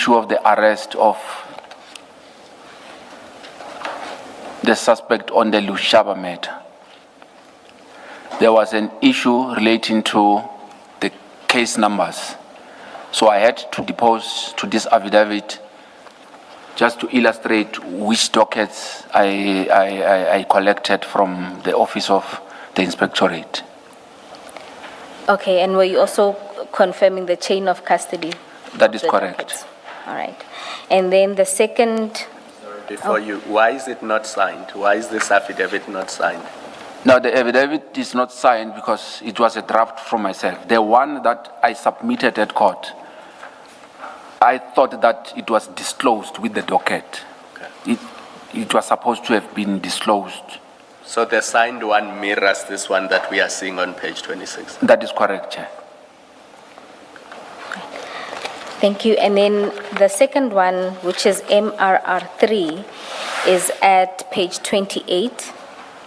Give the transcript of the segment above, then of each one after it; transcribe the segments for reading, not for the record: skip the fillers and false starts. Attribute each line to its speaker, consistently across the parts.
Speaker 1: issue of the arrest of the suspect on the Lushaba matter. There was an issue relating to the case numbers. So I had to depose to this affidavit just to illustrate which dockets I collected from the office of the inspectorate.
Speaker 2: Okay, and were you also confirming the chain of custody?
Speaker 1: That is correct.
Speaker 2: Dockets? All right. And then the second...
Speaker 3: Before you, why is it not signed? Why is this affidavit not signed?
Speaker 1: Now, the affidavit is not signed because it was a draft from myself. The one that I submitted at court, I thought that it was disclosed with the docket. Okay. It was supposed to have been disclosed.
Speaker 3: So the signed one mirrors this one that we are seeing on page 26?
Speaker 1: That is correct, Chair.
Speaker 2: Thank you. And then the second one, which is MRR3, is at page 28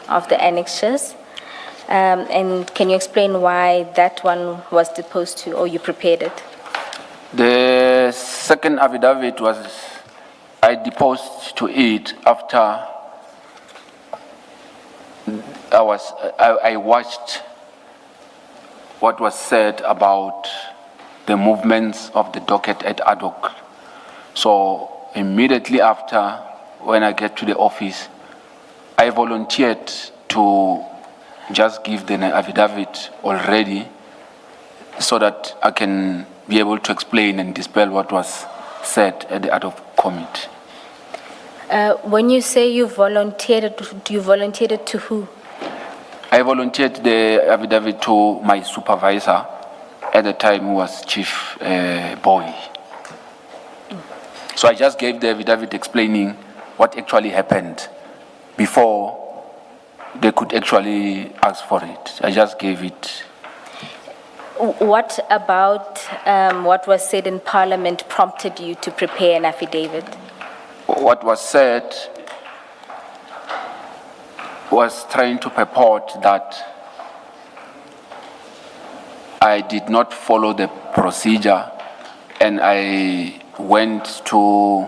Speaker 2: of the annexures. And can you explain why that one was deposed to, or you prepared it?
Speaker 1: The second affidavit was, I deposed to it after I watched what was said about the movements of the docket at ad hoc. So immediately after, when I get to the office, I volunteered to just give the affidavit already so that I can be able to explain and dispel what was said at the ad hoc committee.
Speaker 2: When you say you volunteered to who?
Speaker 1: I volunteered the affidavit to my supervisor at the time, who was Chief Boy. So I just gave the affidavit explaining what actually happened before they could actually ask for it. I just gave it.
Speaker 2: What about what was said in Parliament prompted you to prepare an affidavit?
Speaker 1: What was said was trying to purport that I did not follow the procedure and I went to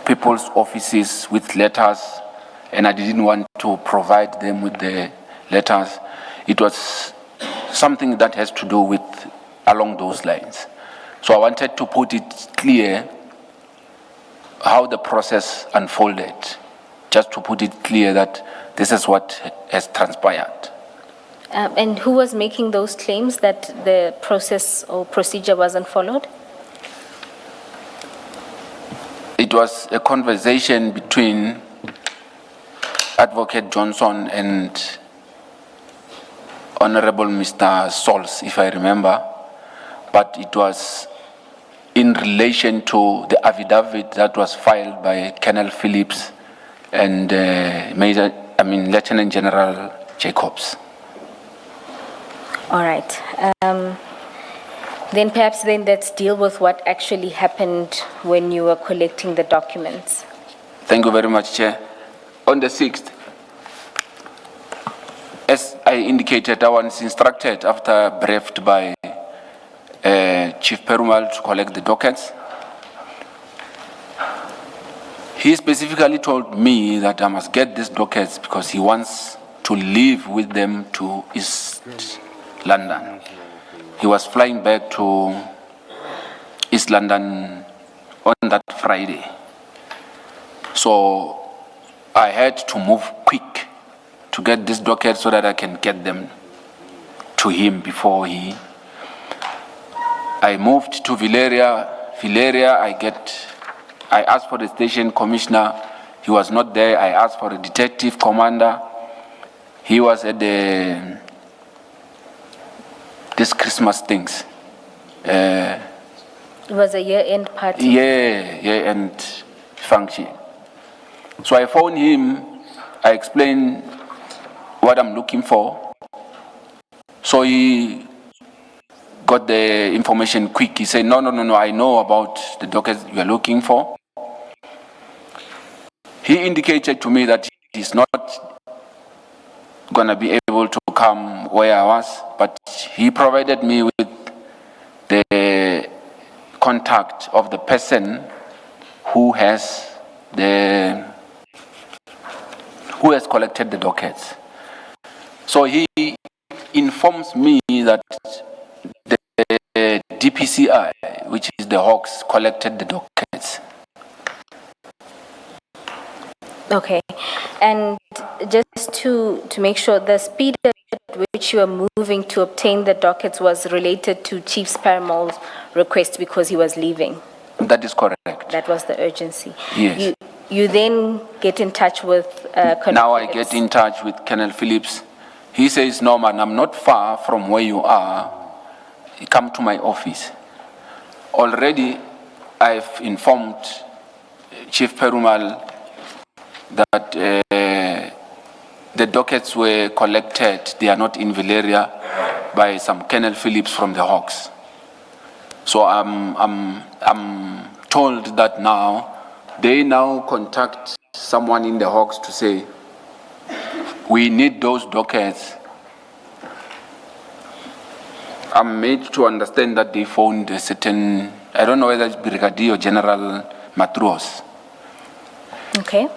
Speaker 1: people's offices with letters and I didn't want to provide them with the letters. It was something that has to do with along those lines. So I wanted to put it clear how the process unfolded, just to put it clear that this is what has transpired.
Speaker 2: And who was making those claims that the process or procedure wasn't followed?
Speaker 1: It was a conversation between Advocate Johnson and Honorable Mr. Sols, if I remember, but it was in relation to the affidavit that was filed by Colonel Phillips and Lieutenant General Jacobs.
Speaker 2: All right. Then perhaps let's deal with what actually happened when you were collecting the documents.
Speaker 1: Thank you very much, Chair. On the 6th, as I indicated, I was instructed after briefed by Chief Perumal to collect the dockets. He specifically told me that I must get these dockets because he wants to leave with them to East London. He was flying back to East London on that Friday. So I had to move quick to get this docket so that I can get them to him before I moved to Villeria. I asked for the station commissioner. He was not there. I asked for a detective commander. He was at this Christmas things.
Speaker 2: It was a year-end party?
Speaker 1: Yeah, year-end function. So I phoned him. I explained what I'm looking for. So he got the information quick. He said, no, I know about the dockets you are looking for. He indicated to me that he's not going to be able to come where I was, but he provided me with the contact of the person who has collected the dockets. So he informs me that the DPCI, which is the Hawks, collected the dockets.
Speaker 2: Okay, and just to make sure, the speed at which you are moving to obtain the dockets was related to Chief Sparamol's request because he was leaving.
Speaker 1: That is correct.
Speaker 2: That was the urgency.
Speaker 1: Yes.
Speaker 2: You then get in touch with Colonel
Speaker 1: Now I
Speaker 2: Phillips.
Speaker 1: get in touch with Colonel Phillips. He says, "No, man, I'm not far from where you are. Come to my office." Already, I've informed Chief Perumal that the dockets were collected. They are not in Valeria by some Colonel Phillips from the Hawks. So I'm told that now they now contact someone in the Hawks to say, we need those dockets. I'm made to understand that they found a certain, I don't know whether it's Brigadier or General Matros.
Speaker 2: Okay.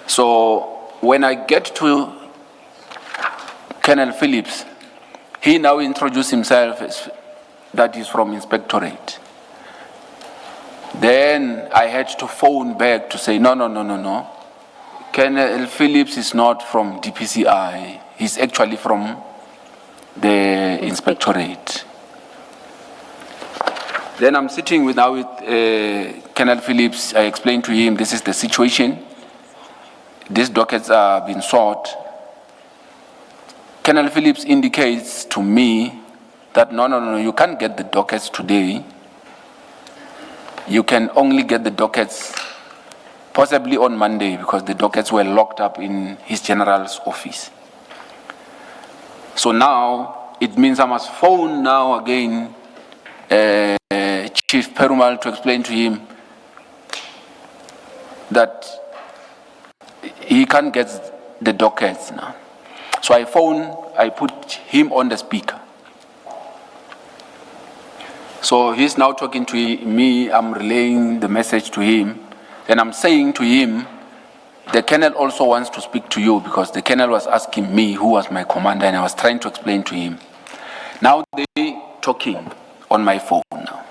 Speaker 1: So when I get to Colonel Phillips, he now introduced himself as that he's from Inspectorate. Then I had to phone back to say, no. Colonel Phillips is not from DPCI. He's actually from the Inspectorate. Then I'm sitting with Colonel Phillips. I explained to him, this is the situation. These dockets are being sought. Colonel Phillips indicates to me that no, you can't get the dockets today. You can only get the dockets possibly on Monday because the dockets were locked up in his general's office. So now it means I must phone now again Chief Perumal to explain to him that he can't get the dockets now. So I put him on the speaker. So he's now talking to me, I'm relaying the message to him. Then I'm saying to him, the colonel also wants to speak to you because the colonel was asking me who was my commander and I was trying to explain to him. Now they talking on my phone now.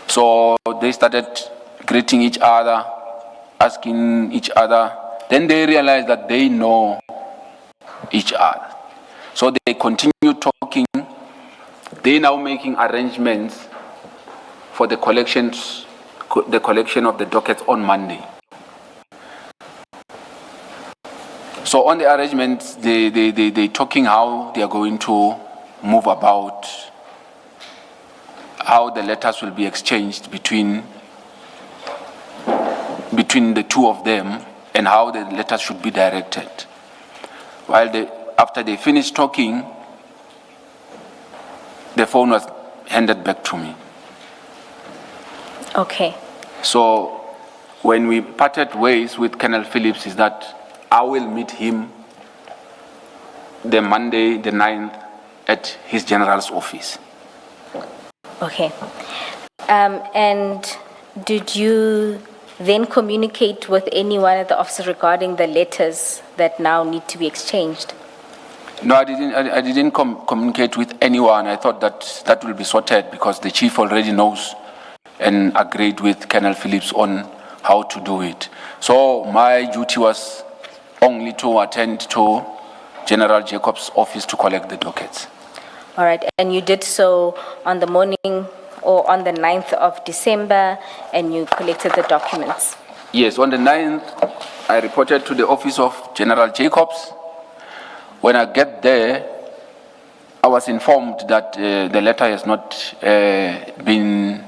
Speaker 1: So they started greeting each other, asking each other. Then they realized that they know each other. So they continue talking. They now making arrangements for the collection of the dockets on Monday. So on the arrangements, they talking how they are going to move about, how the letters will be exchanged between the two of them and how the letters should be directed. After they finished talking, the phone was handed back to me.
Speaker 2: Okay.
Speaker 1: So when we parted ways with Colonel Phillips is that I will meet him the Monday, the 9th, at his general's office.
Speaker 2: Okay. And did you then communicate with anyone at the office regarding the letters that now need to be exchanged?
Speaker 1: No, I didn't communicate with anyone. I thought that will be sorted because the chief already knows and agreed with Colonel Phillips on how to do it. So my duty was only to attend to General Jacob's office to collect the dockets.
Speaker 2: All right, and you did so on the morning or on the 9th of December, and you collected the documents?
Speaker 1: Yes, on the 9th, I reported to the office of General Jacobs. When I get there, I was informed that the letter has not been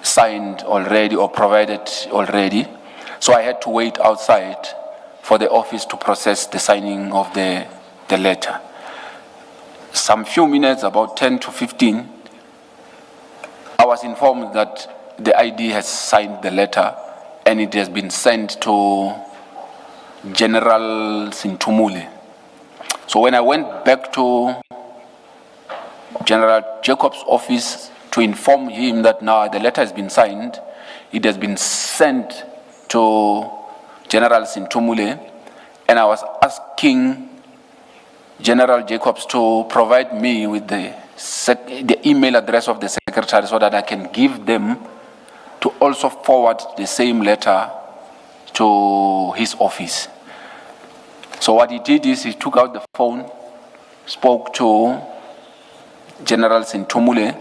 Speaker 1: signed already or provided already. So I had to wait outside for the office to process the signing of the letter. Some few minutes, about 10 to 15, I was informed that the ID has signed the letter and it has been sent to General Sintumule. So when I went back to General Jacob's office, to inform him that now the letter has been signed, it has been sent to General Sintumule, and I was asking General Jacobs to provide me with the email address of the secretary so that I can give them to also forward the same letter to his office. So what he did is he took out the phone, spoke to General Sintumule.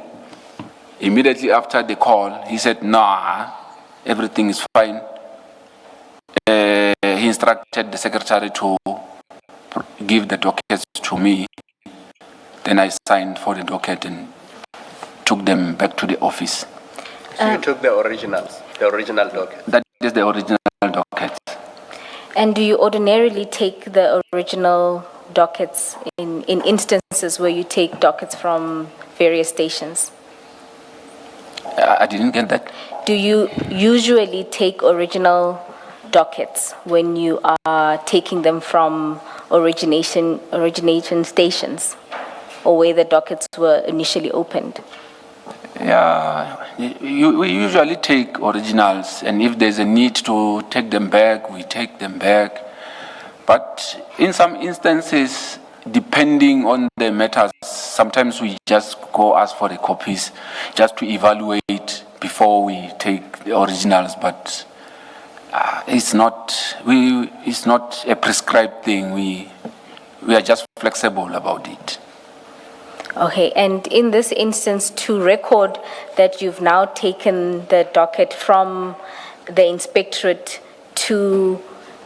Speaker 1: Immediately after the call, he said, nah, everything is fine. He instructed the secretary to give the dockets to me. Then I signed for the docket and took them back to the office.
Speaker 3: So you took the originals, the original docket?
Speaker 1: That is the original docket.
Speaker 2: And do you ordinarily take the original dockets in instances where you take dockets from various stations?
Speaker 1: I didn't get that.
Speaker 2: Do you usually take original dockets when you are taking them from origination stations, or where the dockets were initially opened?
Speaker 1: Yeah, we usually take originals, and if there's a need to take them back, we take them back. But in some instances, depending on the matters, sometimes we just go ask for the copies just to evaluate before we take the originals. But it's not a prescribed thing. We are just flexible about it.
Speaker 2: Okay, and in this instance, to record that you've now taken the docket from the inspectorate to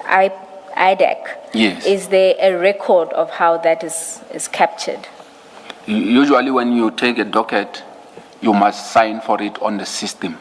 Speaker 2: IDAC,
Speaker 1: yes.
Speaker 2: Is there a record of how that is captured?
Speaker 1: Usually when you take a docket, you must sign for it on the system.